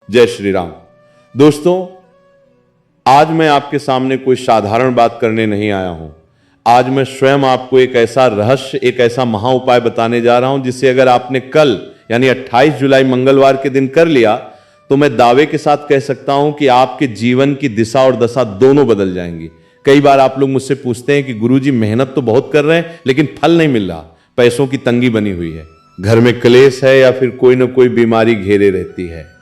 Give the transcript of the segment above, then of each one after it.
जय श्री राम। दोस्तों, आज मैं आपके सामने कोई साधारण बात करने नहीं आया हूं। आज मैं स्वयं आपको एक ऐसा रहस्य, एक ऐसा महा उपाय बताने जा रहा हूं जिसे अगर आपने कल यानी 28 जुलाई मंगलवार के दिन कर लिया तो मैं दावे के साथ कह सकता हूं कि आपके जीवन की दिशा और दशा दोनों बदल जाएंगी। कई बार आप लोग मुझसे पूछते हैं कि गुरुजी मेहनत तो बहुत कर रहे हैं लेकिन फल नहीं मिल रहा, पैसों की तंगी बनी हुई है, घर में क्लेश है या फिर कोई ना कोई बीमारी घेरे रहती है।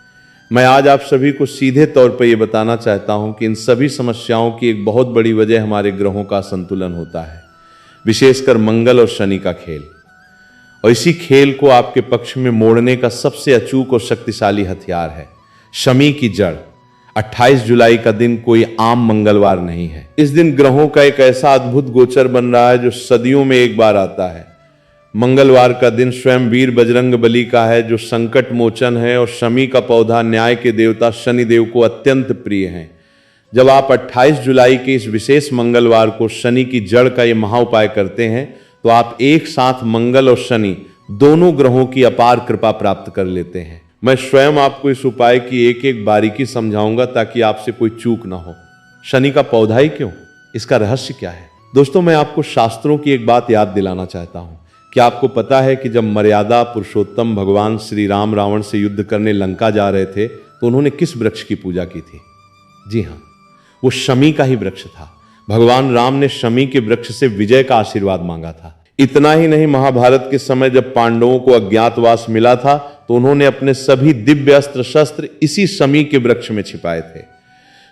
मैं आज आप सभी को सीधे तौर पर यह बताना चाहता हूं कि इन सभी समस्याओं की एक बहुत बड़ी वजह हमारे ग्रहों का संतुलन होता है, विशेषकर मंगल और शनि का खेल। और इसी खेल को आपके पक्ष में मोड़ने का सबसे अचूक और शक्तिशाली हथियार है शमी की जड़। 28 जुलाई का दिन कोई आम मंगलवार नहीं है। इस दिन ग्रहों का एक ऐसा अद्भुत गोचर बन रहा है जो सदियों में एक बार आता है। मंगलवार का दिन स्वयं वीर बजरंग बली का है जो संकट मोचन है, और शमी का पौधा न्याय के देवता शनिदेव को अत्यंत प्रिय है। जब आप 28 जुलाई के इस विशेष मंगलवार को शनि की जड़ का यह महा उपाय करते हैं तो आप एक साथ मंगल और शनि दोनों ग्रहों की अपार कृपा प्राप्त कर लेते हैं। मैं स्वयं आपको इस उपाय की एक एक बारीकी समझाऊंगा ताकि आपसे कोई चूक ना हो। शनि का पौधा ही क्यों, इसका रहस्य क्या है? दोस्तों, मैं आपको शास्त्रों की एक बात याद दिलाना चाहता हूं। क्या आपको पता है कि जब मर्यादा पुरुषोत्तम भगवान श्री राम रावण से युद्ध करने लंका जा रहे थे तो उन्होंने किस वृक्ष की पूजा की थी? जी हां, वो शमी का ही वृक्ष था। भगवान राम ने शमी के वृक्ष से विजय का आशीर्वाद मांगा था। इतना ही नहीं, महाभारत के समय जब पांडवों को अज्ञातवास मिला था तो उन्होंने अपने सभी दिव्य अस्त्र शस्त्र इसी शमी के वृक्ष में छिपाए थे।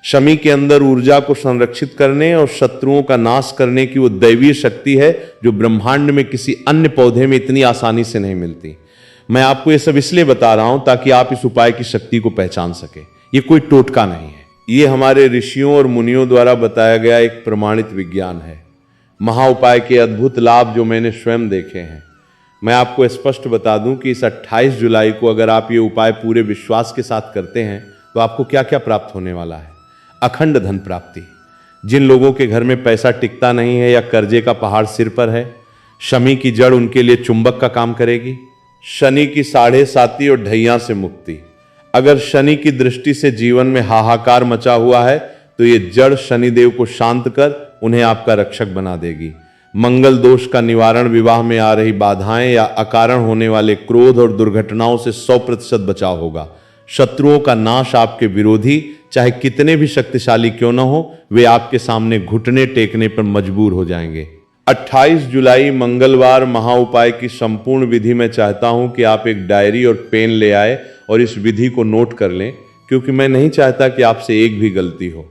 शमी के अंदर ऊर्जा को संरक्षित करने और शत्रुओं का नाश करने की वो दैवीय शक्ति है जो ब्रह्मांड में किसी अन्य पौधे में इतनी आसानी से नहीं मिलती। मैं आपको ये सब इसलिए बता रहा हूं ताकि आप इस उपाय की शक्ति को पहचान सके। ये कोई टोटका नहीं है, ये हमारे ऋषियों और मुनियों द्वारा बताया गया एक प्रमाणित विज्ञान है। महा उपाय के अद्भुत लाभ जो मैंने स्वयं देखे हैं। मैं आपको स्पष्ट बता दूं कि इस 28 जुलाई को अगर आप ये उपाय पूरे विश्वास के साथ करते हैं तो आपको क्या क्या प्राप्त होने वाला है। अखंड धन प्राप्ति। जिन लोगों के घर में पैसा टिकता नहीं है या कर्जे का पहाड़ सिर पर है, शमी की जड़ उनके लिए चुंबक का काम करेगी। शनि की 7.5 और ढैया से मुक्ति। अगर शनि की दृष्टि से जीवन में हाहाकार मचा हुआ है तो ये जड़ शनिदेव को शांत कर उन्हें आपका रक्षक बना देगी। मंगल दोष का निवारण, विवाह में आ रही बाधाएं या अकारण होने वाले क्रोध और दुर्घटनाओं से 100% बचाव होगा। शत्रुओं का नाश। आपके विरोधी चाहे कितने भी शक्तिशाली क्यों न हो, वे आपके सामने घुटने टेकने पर मजबूर हो जाएंगे। 28 जुलाई मंगलवार महा उपाय की संपूर्ण विधि मैं चाहता हूं कि आप एक डायरी और पेन ले आए और इस विधि को नोट कर लें, क्योंकि मैं नहीं चाहता कि आपसे एक भी गलती हो।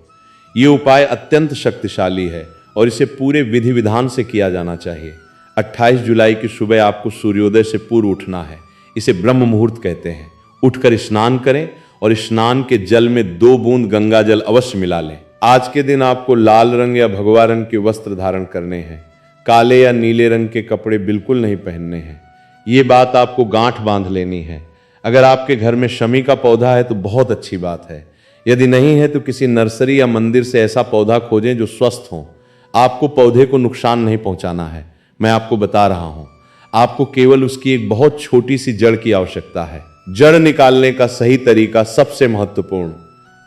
यह उपाय अत्यंत शक्तिशाली है और इसे पूरे विधि विधान से किया जाना चाहिए। 28 जुलाई की सुबह आपको सूर्योदय से पूर्व उठना है। इसे ब्रह्म मुहूर्त कहते हैं। उठकर स्नान करें और स्नान के जल में 2 बूंद गंगा जल अवश्य मिला लें। आज के दिन आपको लाल रंग या भगवा रंग के वस्त्र धारण करने हैं। काले या नीले रंग के कपड़े बिल्कुल नहीं पहनने हैं। ये बात आपको गांठ बांध लेनी है। अगर आपके घर में शमी का पौधा है तो बहुत अच्छी बात है। यदि नहीं है तो किसी नर्सरी या मंदिर से ऐसा पौधा खोजें जो स्वस्थ हो। आपको पौधे को नुकसान नहीं पहुंचाना है। मैं आपको बता रहा हूं, आपको केवल उसकी एक बहुत छोटी सी जड़ की आवश्यकता है। जड़ निकालने का सही तरीका सबसे महत्वपूर्ण।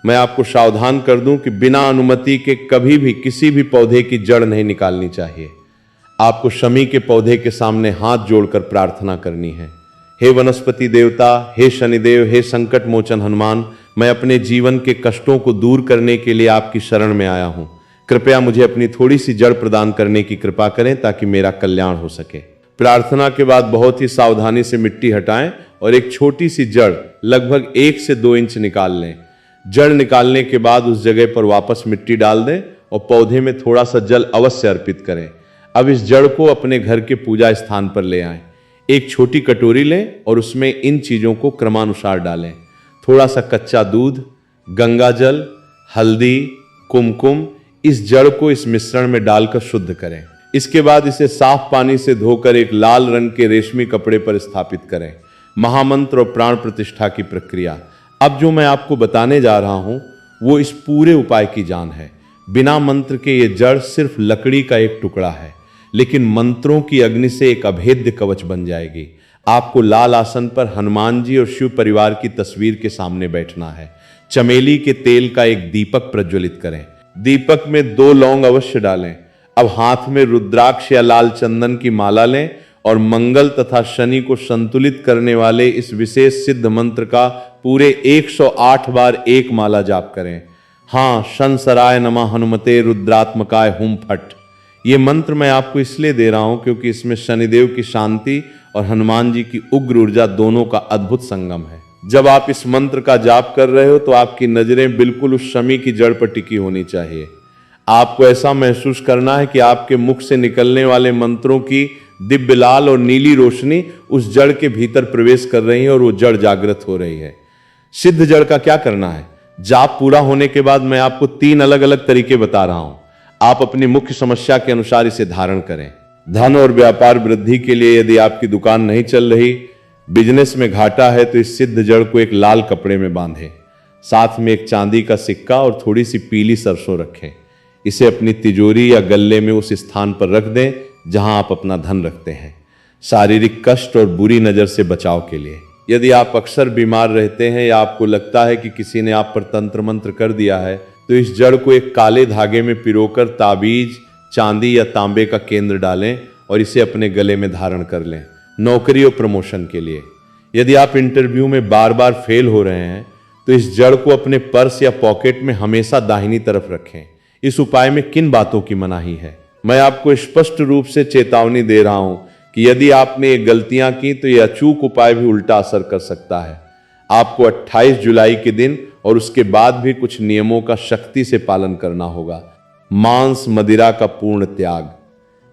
मैं आपको सावधान कर दूं कि बिना अनुमति के कभी भी किसी भी पौधे की जड़ नहीं निकालनी चाहिए। आपको शमी के पौधे के सामने हाथ जोड़कर प्रार्थना करनी है। हे वनस्पति देवता, हे शनिदेव, हे संकट मोचन हनुमान, मैं अपने जीवन के कष्टों को दूर करने के लिए आपकी शरण में आया हूं। कृपया मुझे अपनी थोड़ी सी जड़ प्रदान करने की कृपा करें ताकि मेरा कल्याण हो सके। प्रार्थना के बाद बहुत ही सावधानी से मिट्टी हटाएं और एक छोटी सी जड़ लगभग 1 से 2 इंच निकाल लें। जड़ निकालने के बाद उस जगह पर वापस मिट्टी डाल दें और पौधे में थोड़ा सा जल अवश्य अर्पित करें। अब इस जड़ को अपने घर के पूजा स्थान पर ले आएं। एक छोटी कटोरी लें और उसमें इन चीजों को क्रमानुसार डालें। थोड़ा सा कच्चा दूध, गंगा जल, हल्दी, कुमकुम। इस जड़ को इस मिश्रण में डालकर शुद्ध करें। इसके बाद इसे साफ पानी से धोकर एक लाल रंग के रेशमी कपड़े पर स्थापित करें। महामंत्र और प्राण प्रतिष्ठा की प्रक्रिया। अब जो मैं आपको बताने जा रहा हूं वो इस पूरे उपाय की जान है। बिना मंत्र के ये जड़ सिर्फ लकड़ी का एक टुकड़ा है, लेकिन मंत्रों की अग्नि से एक अभेद्य कवच बन जाएगी। आपको लाल आसन पर हनुमान जी और शिव परिवार की तस्वीर के सामने बैठना है। चमेली के तेल का एक दीपक प्रज्वलित करें। दीपक में 2 लौंग अवश्य डालें। अब हाथ में रुद्राक्ष या लाल चंदन की माला लें और मंगल तथा शनि को संतुलित करने वाले इस विशेष सिद्ध मंत्र का पूरे 108 बार एक माला जाप करें। हाँ, शंसराय नमः हनुमते रुद्रात्मकाय हुम फट। ये मंत्र मैं आपको इसलिए दे रहा हूं क्योंकि इसमें शनिदेव की शांति और हनुमान जी की उग्र ऊर्जा दोनों का अद्भुत संगम है। जब आप इस मंत्र का जाप कर रहे हो तो आपकी नजरें बिल्कुल उस शमी की जड़ पर टिकी होनी चाहिए। आपको ऐसा महसूस करना है कि आपके मुख से निकलने वाले मंत्रों की दिव्य लाल और नीली रोशनी उस जड़ के भीतर प्रवेश कर रही है और वो जड़ जागृत हो रही है। सिद्ध जड़ का क्या करना है? जाप पूरा होने के बाद मैं आपको 3 अलग अलग तरीके बता रहा हूं। आप अपनी मुख्य समस्या के अनुसार इसे धारण करें। धन और व्यापार वृद्धि के लिए यदि आपकी दुकान नहीं चल रही, बिजनेस में घाटा है, तो इस सिद्ध जड़ को एक लाल कपड़े में बांधें। साथ में एक चांदी का सिक्का और थोड़ी सी पीली सरसों रखें। इसे अपनी तिजोरी या गल्ले में उस स्थान पर रख दें जहां आप अपना धन रखते हैं, शारीरिक कष्ट और बुरी नजर से बचाव के लिए। यदि आप अक्सर बीमार रहते हैं या आपको लगता है कि किसी ने आप पर तंत्र मंत्र कर दिया है, तो इस जड़ को एक काले धागे में पिरोकर ताबीज, चांदी या तांबे का केंद्र डालें और इसे अपने गले में धारण कर लें, नौकरी और प्रमोशन के लिए। यदि आप इंटरव्यू में बार बार फेल हो रहे हैं तो इस जड़ को अपने पर्स या पॉकेट में हमेशा दाहिनी तरफ रखें। इस उपाय में किन बातों की मनाही है? मैं आपको स्पष्ट रूप से चेतावनी दे रहा हूं कि यदि आपने ये गलतियां की तो यह अचूक उपाय भी उल्टा असर कर सकता है। आपको 28 जुलाई के दिन और उसके बाद भी कुछ नियमों का सख्ती से पालन करना होगा। मांस मदिरा का पूर्ण त्याग।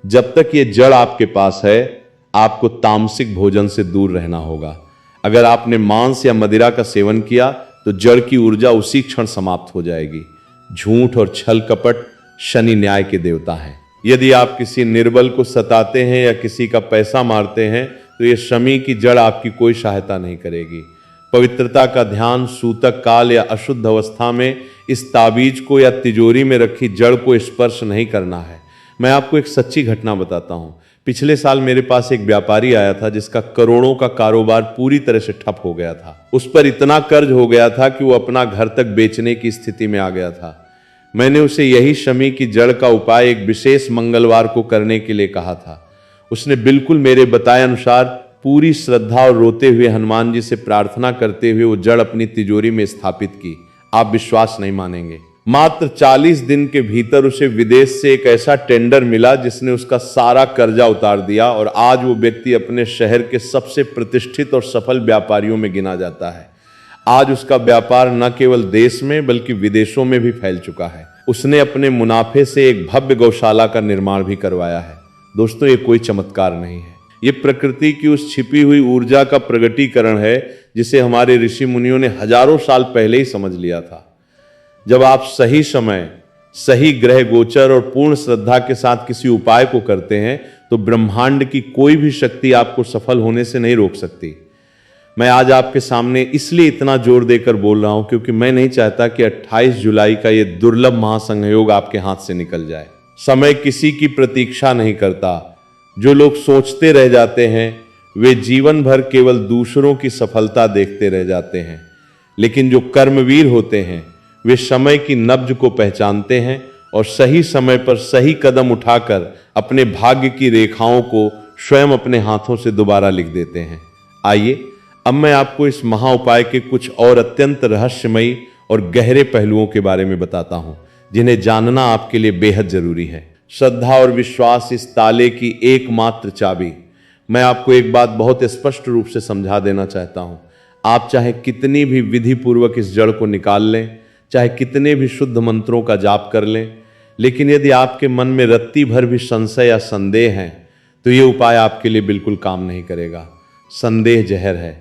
जब तक ये जड़ आपके पास है, आपको तामसिक भोजन से दूर रहना होगा। अगर आपने मांस या मदिरा का सेवन किया तो जड़ की ऊर्जा उसी क्षण समाप्त हो जाएगी। झूठ और छल कपट शनि न्याय के देवता हैं। यदि आप किसी निर्बल को सताते हैं या किसी का पैसा मारते हैं तो यह शमी की जड़ आपकी कोई सहायता नहीं करेगी। पवित्रता का ध्यान सूतक काल या अशुद्ध अवस्था में इस ताबीज को या तिजोरी में रखी जड़ को स्पर्श नहीं करना है। मैं आपको एक सच्ची घटना बताता हूं। पिछले साल मेरे पास एक व्यापारी आया था जिसका करोड़ों का कारोबार पूरी तरह से ठप हो गया था। उस पर इतना कर्ज हो गया था कि वो अपना घर तक बेचने की स्थिति में आ गया था। मैंने उसे यही शमी की जड़ का उपाय एक विशेष मंगलवार को करने के लिए कहा था। उसने बिल्कुल मेरे बताए अनुसार पूरी श्रद्धा और रोते हुए हनुमान जी से प्रार्थना करते हुए वो जड़ अपनी तिजोरी में स्थापित की। आप विश्वास नहीं मानेंगे, मात्र 40 दिन के भीतर उसे विदेश से एक ऐसा टेंडर मिला जिसने उसका सारा कर्जा उतार दिया और आज वो व्यक्ति अपने शहर के सबसे प्रतिष्ठित और सफल व्यापारियों में गिना जाता है। आज उसका व्यापार न केवल देश में बल्कि विदेशों में भी फैल चुका है। उसने अपने मुनाफे से एक भव्य गौशाला का निर्माण भी करवाया है। दोस्तों, ये कोई चमत्कार नहीं है, ये प्रकृति की उस छिपी हुई ऊर्जा का प्रगटीकरण है जिसे हमारे ऋषि मुनियों ने हजारों साल पहले ही समझ लिया था। जब आप सही समय, सही ग्रह गोचर और पूर्ण श्रद्धा के साथ किसी उपाय को करते हैं तो ब्रह्मांड की कोई भी शक्ति आपको सफल होने से नहीं रोक सकती। मैं आज आपके सामने इसलिए इतना जोर देकर बोल रहा हूं क्योंकि मैं नहीं चाहता कि 28 जुलाई का यह दुर्लभ महासंयोग आपके हाथ से निकल जाए। समय किसी की प्रतीक्षा नहीं करता। जो लोग सोचते रह जाते हैं वे जीवन भर केवल दूसरों की सफलता देखते रह जाते हैं, लेकिन जो कर्मवीर होते हैं वे समय की नब्ज को पहचानते हैं और सही समय पर सही कदम उठाकर अपने भाग्य की रेखाओं को स्वयं अपने हाथों से दोबारा लिख देते हैं। आइए अब मैं आपको इस महा उपाय के कुछ और अत्यंत रहस्यमयी और गहरे पहलुओं के बारे में बताता हूं जिन्हें जानना आपके लिए बेहद जरूरी है। श्रद्धा और विश्वास इस ताले की एकमात्र चाबी। मैं आपको एक बात बहुत स्पष्ट रूप से समझा देना चाहता हूं। आप चाहे कितनी भी विधि पूर्वक इस जड़ को निकाल लें, चाहे कितने भी शुद्ध मंत्रों का जाप कर लें, लेकिन यदि आपके मन में रत्ती भर भी संशय या संदेह है तो यह उपाय आपके लिए बिल्कुल काम नहीं करेगा। संदेह जहर है।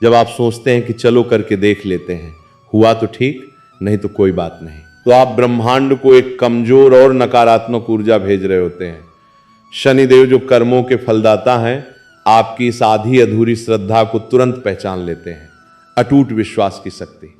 जब आप सोचते हैं कि चलो करके देख लेते हैं, हुआ तो ठीक, नहीं तो कोई बात नहीं, तो आप ब्रह्मांड को एक कमजोर और नकारात्मक ऊर्जा भेज रहे होते हैं। शनिदेव जो कर्मों के फलदाता हैं, आपकी इस आधी अधूरी श्रद्धा को तुरंत पहचान लेते हैं। अटूट विश्वास की शक्ति।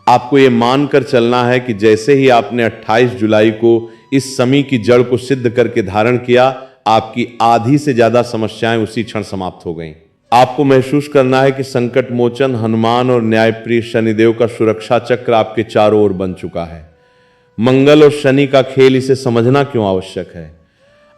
आपको यह मानकर चलना है कि जैसे ही आपने 28 जुलाई को इस शमी की जड़ को सिद्ध करके धारण किया, आपकी आधी से ज्यादा समस्याएं उसी क्षण समाप्त हो गईं। आपको महसूस करना है कि संकट मोचन हनुमान और न्यायप्रिय शनिदेव का सुरक्षा चक्र आपके चारों ओर बन चुका है। मंगल और शनि का खेल, इसे समझना क्यों आवश्यक है।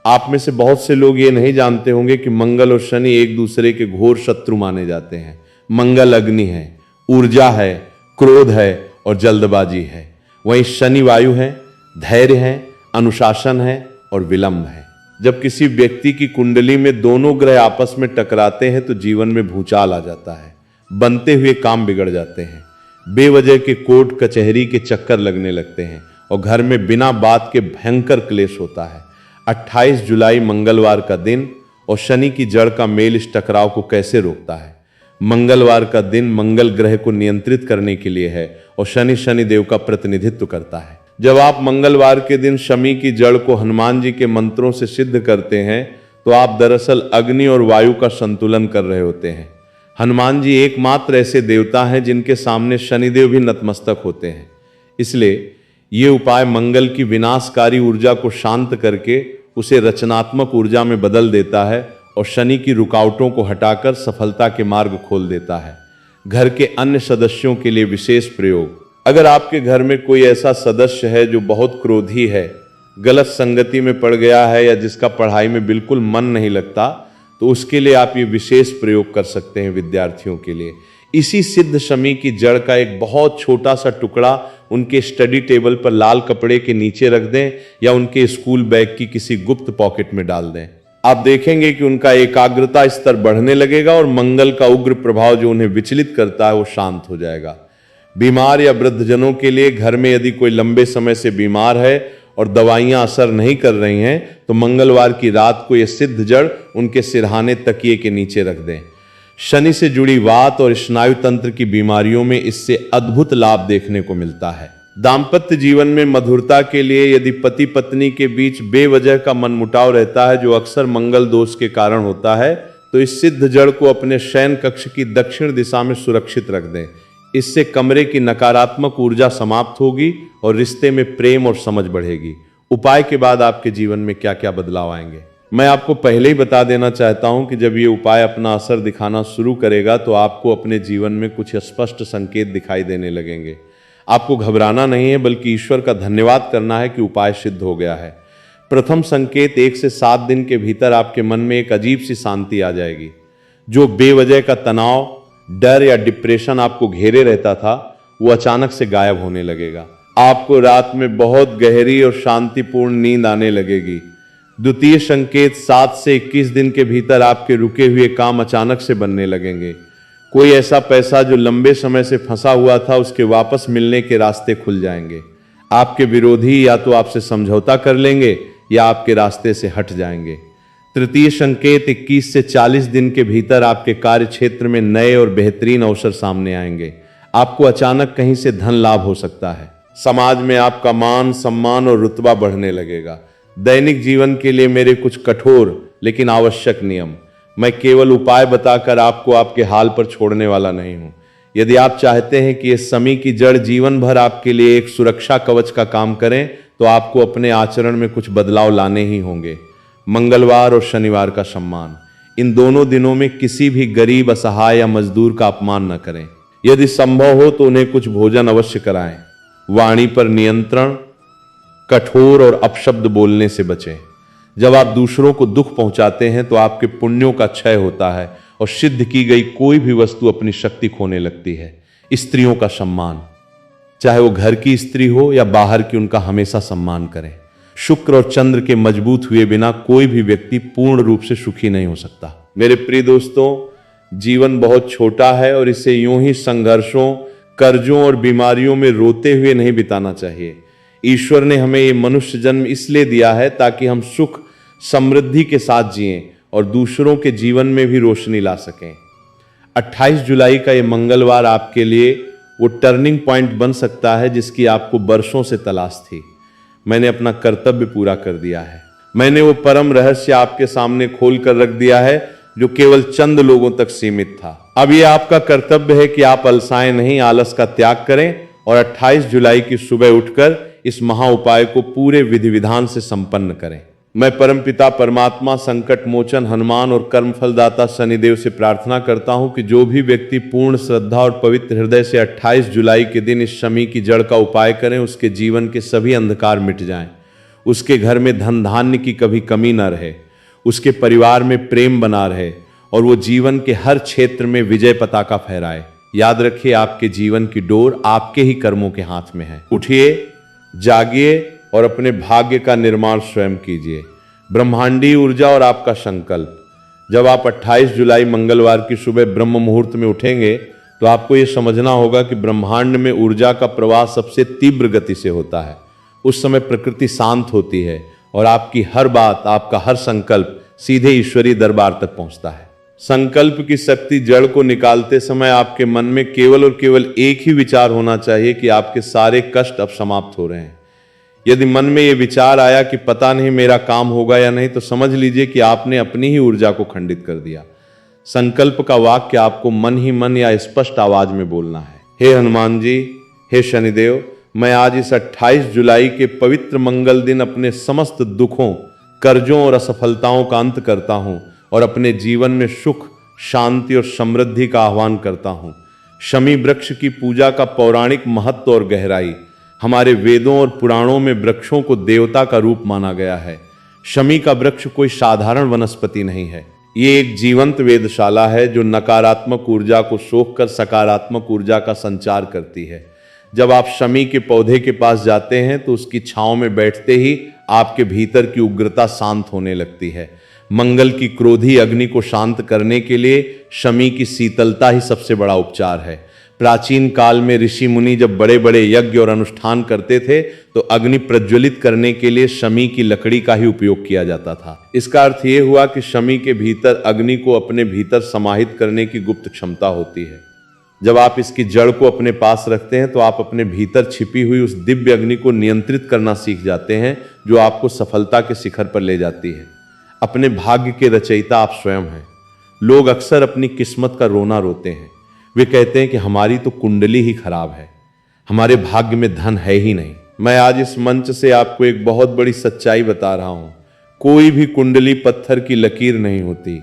आप में से बहुत से लोग ये नहीं जानते होंगे कि मंगल और शनि एक दूसरे के घोर शत्रु माने जाते हैं। मंगल अग्नि है, ऊर्जा है, क्रोध है और जल्दबाजी है। वहीं शनि वायु है, धैर्य है, अनुशासन है और विलंब है। जब किसी व्यक्ति की कुंडली में दोनों ग्रह आपस में टकराते हैं तो जीवन में भूचाल आ जाता है, बनते हुए काम बिगड़ जाते हैं, बेवजह के कोर्ट कचहरी के चक्कर लगने लगते हैं और घर में बिना बात के भयंकर क्लेश होता है। 28 जुलाई मंगलवार का दिन और शनि की जड़ का मेल इस टकराव को कैसे रोकता है। मंगलवार का दिन मंगल ग्रह को नियंत्रित करने के लिए है और शनि शनिदेव का प्रतिनिधित्व करता है। जब आप मंगलवार के दिन शमी की जड़ को हनुमान जी के मंत्रों से सिद्ध करते हैं तो आप दरअसल अग्नि और वायु का संतुलन कर रहे होते हैं। हनुमान जी एकमात्र ऐसे देवता हैं जिनके सामने शनिदेव भी नतमस्तक होते हैं। इसलिए ये उपाय मंगल की विनाशकारी ऊर्जा को शांत करके उसे रचनात्मक ऊर्जा में बदल देता है और शनि की रुकावटों को हटाकर सफलता के मार्ग खोल देता है। घर के अन्य सदस्यों के लिए विशेष प्रयोग। अगर आपके घर में कोई ऐसा सदस्य है जो बहुत क्रोधी है, गलत संगति में पड़ गया है या जिसका पढ़ाई में बिल्कुल मन नहीं लगता, तो उसके लिए आप ये विशेष प्रयोग कर सकते हैं। विद्यार्थियों के लिए इसी सिद्ध शमी की जड़ का एक बहुत छोटा सा टुकड़ा उनके स्टडी टेबल पर लाल कपड़े के नीचे रख दें या उनके स्कूल बैग की किसी गुप्त पॉकेट में डाल दें। आप देखेंगे कि उनका एकाग्रता स्तर बढ़ने लगेगा और मंगल का उग्र प्रभाव जो उन्हें विचलित करता है वो शांत हो जाएगा। बीमार या वृद्धजनों के लिए घर में यदि कोई लंबे समय से बीमार है और दवाइयां असर नहीं कर रही हैं तो मंगलवार की रात को यह सिद्ध जड़ उनके सिरहाने तकिए के नीचे रख दें। शनि से जुड़ी वात और स्नायु तंत्र की बीमारियों में इससे अद्भुत लाभ देखने को मिलता है। दाम्पत्य जीवन में मधुरता के लिए यदि पति पत्नी के बीच बेवजह का मनमुटाव रहता है जो अक्सर मंगल दोष के कारण होता है, तो इस सिद्ध जड़ को अपने शयन कक्ष की दक्षिण दिशा में सुरक्षित रख दें। इससे कमरे की नकारात्मक ऊर्जा समाप्त होगी और रिश्ते में प्रेम और समझ बढ़ेगी। उपाय के बाद आपके जीवन में क्या क्या बदलाव आएंगे, मैं आपको पहले ही बता देना चाहता हूं कि जब ये उपाय अपना असर दिखाना शुरू करेगा तो आपको अपने जीवन में कुछ स्पष्ट संकेत दिखाई देने लगेंगे। आपको घबराना नहीं है, बल्कि ईश्वर का धन्यवाद करना है कि उपाय सिद्ध हो गया है। प्रथम संकेत, 1 से 7 दिन के भीतर आपके मन में एक अजीब सी शांति आ जाएगी। जो बेवजह का तनाव, डर या डिप्रेशन आपको घेरे रहता था वो अचानक से गायब होने लगेगा। आपको रात में बहुत गहरी और शांतिपूर्ण नींद आने लगेगी। द्वितीय संकेत, 7 से 21 दिन के भीतर आपके रुके हुए काम अचानक से बनने लगेंगे। कोई ऐसा पैसा जो लंबे समय से फंसा हुआ था उसके वापस मिलने के रास्ते खुल जाएंगे। आपके विरोधी या तो आपसे समझौता कर लेंगे या आपके रास्ते से हट जाएंगे। तृतीय संकेत, 21 से 40 दिन के भीतर आपके कार्य क्षेत्र में नए और बेहतरीन अवसर सामने आएंगे। आपको अचानक कहीं से धन लाभ हो सकता है। समाज में आपका मान सम्मान और रुतबा बढ़ने लगेगा। दैनिक जीवन के लिए मेरे कुछ कठोर लेकिन आवश्यक नियम। मैं केवल उपाय बताकर आपको आपके हाल पर छोड़ने वाला नहीं हूं। यदि आप चाहते हैं कि इस शमी की जड़ जीवन भर आपके लिए एक सुरक्षा कवच का काम करें तो आपको अपने आचरण में कुछ बदलाव लाने ही होंगे। मंगलवार और शनिवार का सम्मान, इन दोनों दिनों में किसी भी गरीब, असहाय या मजदूर का अपमान न करें। यदि संभव हो तो उन्हें कुछ भोजन अवश्य कराएं। वाणी पर नियंत्रण, कठोर और अपशब्द बोलने से बचें। जब आप दूसरों को दुख पहुंचाते हैं तो आपके पुण्यों का क्षय होता है और सिद्ध की गई कोई भी वस्तु अपनी शक्ति खोने लगती है। स्त्रियों का सम्मान, चाहे वो घर की स्त्री हो या बाहर की, उनका हमेशा सम्मान करें। शुक्र और चंद्र के मजबूत हुए बिना कोई भी व्यक्ति पूर्ण रूप से सुखी नहीं हो सकता। मेरे प्रिय दोस्तों, जीवन बहुत छोटा है और इसे यूं ही संघर्षों, कर्जों और बीमारियों में रोते हुए नहीं बिताना चाहिए। ईश्वर ने हमें ये मनुष्य जन्म इसलिए दिया है ताकि हम सुख समृद्धि के साथ जिएं और दूसरों के जीवन में भी रोशनी ला सकें। 28 जुलाई का ये मंगलवार आपके लिए वो टर्निंग पॉइंट बन सकता है जिसकी आपको बरसों से तलाश थी। मैंने अपना कर्तव्य पूरा कर दिया है। मैंने वो परम रहस्य आपके सामने खोल कर रख दिया है जो केवल चंद लोगों तक सीमित था। अब ये आपका कर्तव्य है कि आप अलसाएं नहीं, आलस का त्याग करें और 28 जुलाई की सुबह उठकर इस महा उपाय को पूरे विधि विधान से संपन्न करें। मैं परमपिता परमात्मा संकट मोचन हनुमान और कर्मफलदाता शनिदेव से प्रार्थना करता हूं कि जो भी व्यक्ति पूर्ण श्रद्धा और पवित्र हृदय से 28 जुलाई के दिन इस शमी की जड़ का उपाय करें, उसके जीवन के सभी अंधकार मिट जाएं, उसके घर में धन धान्य की कभी कमी न रहे, उसके परिवार में प्रेम बना रहे और वो जीवन के हर क्षेत्र में विजय पताका फहराए। याद रखिए, आपके जीवन की डोर आपके ही कर्मों के हाथ में है। उठिए, जागिए और अपने भाग्य का निर्माण स्वयं कीजिए। ब्रह्मांडीय ऊर्जा और आपका संकल्प। जब आप 28 जुलाई मंगलवार की सुबह ब्रह्म मुहूर्त में उठेंगे तो आपको ये समझना होगा कि ब्रह्मांड में ऊर्जा का प्रवाह सबसे तीव्र गति से होता है। उस समय प्रकृति शांत होती है और आपकी हर बात, आपका हर संकल्प सीधे ईश्वरीय दरबार तक पहुंचता है। संकल्प की शक्ति जड़ को निकालते समय आपके मन में केवल और केवल एक ही विचार होना चाहिए कि आपके सारे कष्ट अब समाप्त हो रहे हैं। यदि मन में यह विचार आया कि पता नहीं मेरा काम होगा या नहीं, तो समझ लीजिए कि आपने अपनी ही ऊर्जा को खंडित कर दिया। संकल्प का वाक्य आपको मन ही मन या स्पष्ट आवाज में बोलना है। हे हनुमान जी, हे शनिदेव, मैं आज इस 28 जुलाई के पवित्र मंगल दिन अपने समस्त दुखों, कर्जों और असफलताओं का अंत करता हूं और अपने जीवन में सुख, शांति और समृद्धि का आह्वान करता हूं। शमी वृक्ष की पूजा का पौराणिक महत्व और गहराई। हमारे वेदों और पुराणों में वृक्षों को देवता का रूप माना गया है। शमी का वृक्ष कोई साधारण वनस्पति नहीं है, ये एक जीवंत वेदशाला है जो नकारात्मक ऊर्जा को सोखकर सकारात्मक ऊर्जा का संचार करती है। जब आप शमी के पौधे के पास जाते हैं तो उसकी छांव में बैठते ही आपके भीतर की उग्रता शांत होने लगती है। मंगल की क्रोधी अग्नि को शांत करने के लिए शमी की शीतलता ही सबसे बड़ा उपचार है। प्राचीन काल में ऋषि मुनि जब बड़े बड़े यज्ञ और अनुष्ठान करते थे तो अग्नि प्रज्वलित करने के लिए शमी की लकड़ी का ही उपयोग किया जाता था। इसका अर्थ ये हुआ कि शमी के भीतर अग्नि को अपने भीतर समाहित करने की गुप्त क्षमता होती है। जब आप इसकी जड़ को अपने पास रखते हैं तो आप अपने भीतर छिपी हुई उस दिव्य अग्नि को नियंत्रित करना सीख जाते हैं जो आपको सफलता के शिखर पर ले जाती है। अपने भाग्य के रचयिता आप स्वयं हैं। लोग अक्सर अपनी किस्मत का रोना रोते हैं। वे कहते हैं कि हमारी तो कुंडली ही खराब है, हमारे भाग्य में धन है ही नहीं। मैं आज इस मंच से आपको एक बहुत बड़ी सच्चाई बता रहा हूं। कोई भी कुंडली पत्थर की लकीर नहीं होती।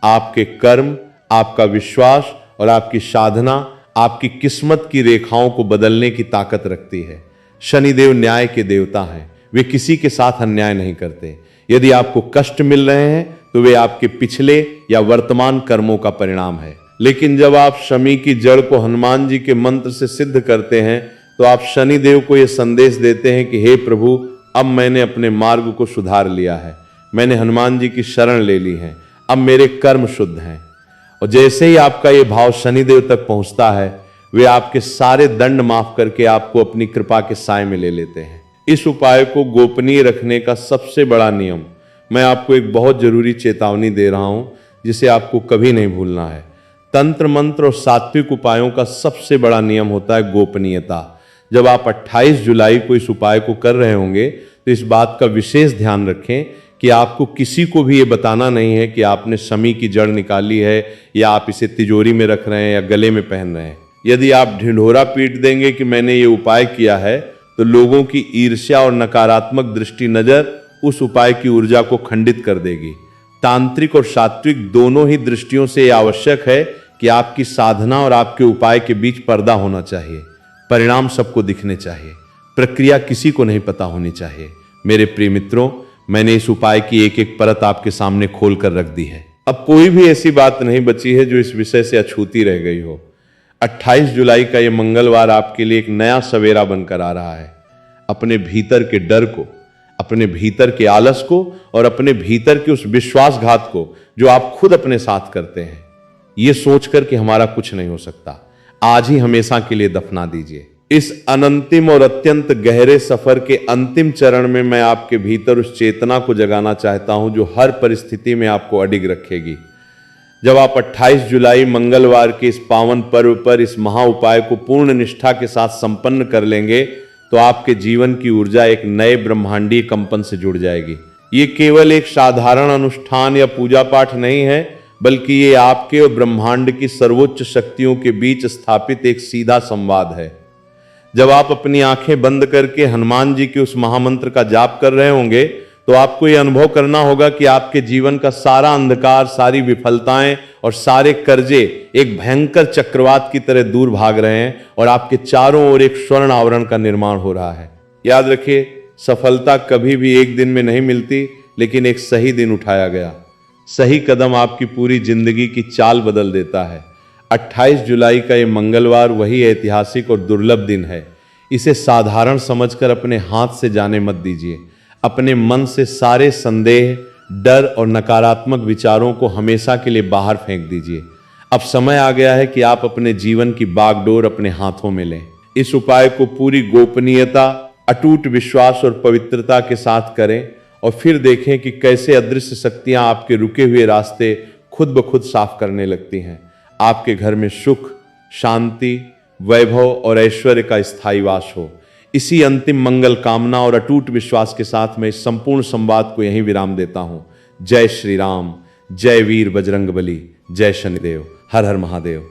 आपके कर्म, आपका विश्वास और आपकी साधना आपकी किस्मत की रेखाओं को बदलने की ताकत रखती है। शनिदेव न्याय के देवता हैं, वे किसी के साथ अन्याय नहीं करते। यदि आपको कष्ट मिल रहे हैं तो वे आपके पिछले या वर्तमान कर्मों का परिणाम है। लेकिन जब आप शमी की जड़ को हनुमान जी के मंत्र से सिद्ध करते हैं तो आप शनिदेव को यह संदेश देते हैं कि हे प्रभु, अब मैंने अपने मार्ग को सुधार लिया है, मैंने हनुमान जी की शरण ले ली है, अब मेरे कर्म शुद्ध हैं। और जैसे ही आपका ये भाव शनिदेव तक पहुंचता है, वे आपके सारे दंड माफ करके आपको अपनी कृपा के साए में ले लेते हैं। इस उपाय को गोपनीय रखने का सबसे बड़ा नियम, मैं आपको एक बहुत जरूरी चेतावनी दे रहा हूं जिसे आपको कभी नहीं भूलना है। तंत्र मंत्र और सात्विक उपायों का सबसे बड़ा नियम होता है गोपनीयता। जब आप 28 जुलाई को इस उपाय को कर रहे होंगे तो इस बात का विशेष ध्यान रखें कि आपको किसी को भी ये बताना नहीं है कि आपने शमी की जड़ निकाली है या आप इसे तिजोरी में रख रहे हैं या गले में पहन रहे हैं। यदि आप ढिंढोरा पीट देंगे कि मैंने ये उपाय किया है तो लोगों की ईर्ष्या और नकारात्मक दृष्टि नजर उस उपाय की ऊर्जा को खंडित कर देगी। तांत्रिक और सात्विक दोनों ही दृष्टियों से यह आवश्यक है कि आपकी साधना और आपके उपाय के बीच पर्दा होना चाहिए। परिणाम सबको दिखने चाहिए, प्रक्रिया किसी को नहीं पता होनी चाहिए। मेरे प्रिय मित्रों, मैंने इस उपाय की एक एक परत आपके सामने खोल कर रख दी है। अब कोई भी ऐसी बात नहीं बची है जो इस विषय से अछूती रह गई हो। 28 जुलाई का यह मंगलवार आपके लिए एक नया सवेरा बनकर आ रहा है। अपने भीतर के डर को, अपने भीतर के आलस को और अपने भीतर के उस विश्वासघात को जो आप खुद अपने साथ करते हैं, यह सोचकर कि हमारा कुछ नहीं हो सकता, आज ही हमेशा के लिए दफना दीजिए। इस अनंतिम और अत्यंत गहरे सफर के अंतिम चरण में मैं आपके भीतर उस चेतना को जगाना चाहता हूं जो हर परिस्थिति में आपको अडिग रखेगी। जब आप 28 जुलाई मंगलवार के इस पावन पर्व पर इस महा उपाय को पूर्ण निष्ठा के साथ संपन्न कर लेंगे तो आपके जीवन की ऊर्जा एक नए ब्रह्मांडीय कंपन से जुड़ जाएगी। ये केवल एक साधारण अनुष्ठान या पूजा पाठ नहीं है, बल्कि ये आपके और ब्रह्मांड की सर्वोच्च शक्तियों के बीच स्थापित एक सीधा संवाद है। जब आप अपनी आंखें बंद करके हनुमान जी के उस महामंत्र का जाप कर रहे होंगे तो आपको ये अनुभव करना होगा कि आपके जीवन का सारा अंधकार, सारी विफलताएं और सारे कर्जे एक भयंकर चक्रवात की तरह दूर भाग रहे हैं और आपके चारों ओर एक स्वर्ण आवरण का निर्माण हो रहा है। याद रखिए, सफलता कभी भी एक दिन में नहीं मिलती, लेकिन एक सही दिन उठाया गया सही कदम आपकी पूरी जिंदगी की चाल बदल देता है। 28 जुलाई का ये मंगलवार वही ऐतिहासिक और दुर्लभ दिन है। इसे साधारण समझकर अपने हाथ से जाने मत दीजिए। अपने मन से सारे संदेह, डर और नकारात्मक विचारों को हमेशा के लिए बाहर फेंक दीजिए। अब समय आ गया है कि आप अपने जीवन की बागडोर अपने हाथों में लें। इस उपाय को पूरी गोपनीयता, अटूट विश्वास और पवित्रता के साथ करें और फिर देखें कि कैसे अदृश्य शक्तियां आपके रुके हुए रास्ते खुद ब खुद साफ करने लगती हैं। आपके घर में सुख, शांति, वैभव और ऐश्वर्य का स्थायी वास हो। इसी अंतिम मंगल कामना और अटूट विश्वास के साथ मैं इस संपूर्ण संवाद को यहीं विराम देता हूं। जय श्री राम, जय वीर बजरंगबली, जय शनिदेव, हर हर महादेव।